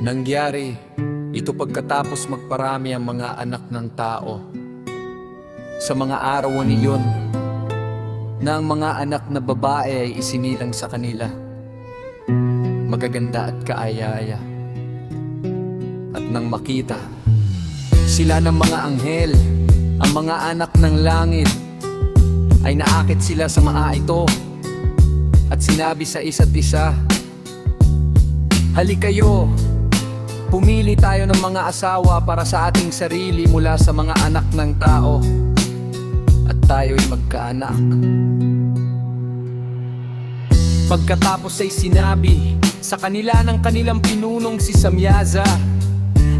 Nangyari ito pagkatapos magparami ang mga anak ng tao. Sa mga araw niyon, na ang mga anak na babae ay isinilang sa kanila, magaganda at kaaya-aya. At nang makita sila ng mga anghel, ang mga anak ng langit, ay naakit sila sa maa ito at sinabi sa isa't isa, "Halikayo, pumili tayo ng mga asawa para sa ating sarili mula sa mga anak ng tao, at tayo'y magkaanak." Pagkatapos ay sinabi sa kanila ng kanilang pinunong si Samyaza,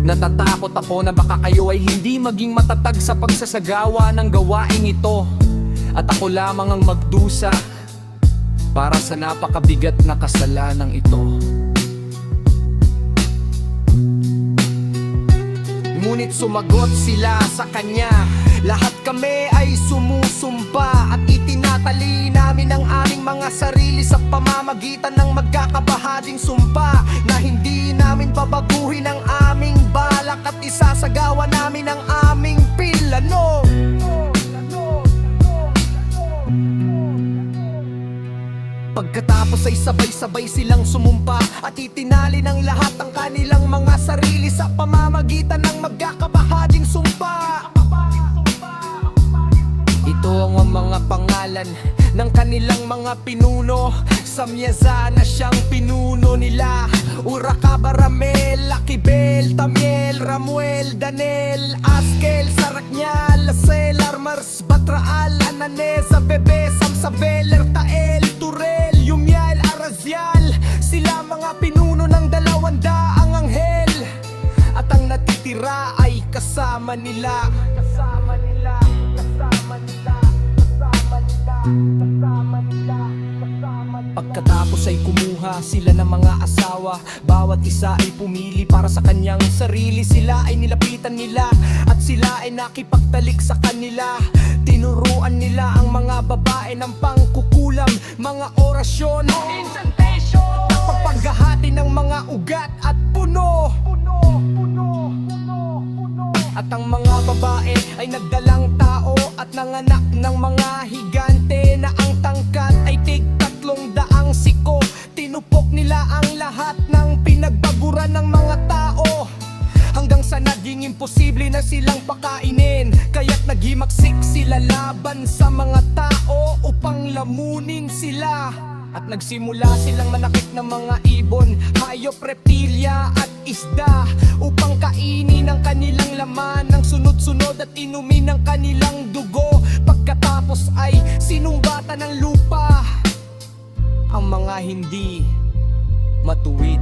"Natatakot ako na baka kayo ay hindi maging matatag sa pagsasagawa ng gawaing ito, at ako lamang ang magdusa para sa napakabigat na kasalanang ito." Ngunit sumagot sila sa kanya, "Lahat kami ay sumusumpa at itinatali namin ang aming mga sarili sa pamamagitan ng magkakabahaging sumpa na hindi namin babaguhin ang aming balak at isasagawa namin ang aming plano." Pagkatapos ay sabay-sabay silang sumumpa at itinali ng lahat ang kanilang mga sarili sa pamamagitan ng magkakabahaging sumpa. Ito ang mga pangalan ng kanilang mga pinuno. Samyaza na siyang pinuno nila, Urakaba, Ramel, Akibel, Tamiel, Ramuel, Danel, Askel, Saraknyal, Lasel, Armars, Batraal, Ananes, Abebe, Samsabel, Ertael, Turel, Yumiel, Arazial. Sila mga pinuno ng 200 anghel, at ang natitira ay kasama nila. Kasama nila, kasama nila, kasama nila, kasama nila, kasama nila. Pagkatapos ay kumuha sila ng mga asawa, bawat isa ay pumili para sa kanyang sarili. Sila ay nilapitan nila at sila ay nakipagtalik sa kanila. Tinuruan nila ang mga babae ng pangkukulam, mga orasyon, incantation, at pagpaghahati ng mga ugat at puno. At ang mga babae ay nagdalang tao at nanganak ng mga higante na ang tangkat ay tig-300 siko. Tinupok nila ang lahat ng pinagbaguran ng mga tao, hanggang sa naging imposible na silang pakainin. Kaya't naghimaksik sila laban sa mga tao upang lamunin sila. At nagsimula silang manakit ng mga ibon, hayop, reptilya at isda, upang kainin ang kanilang laman ng sunod-sunod at inumin ang kanilang dugo. Pagkatapos ay sinumbatan ng lupa ang mga hindi matuwid.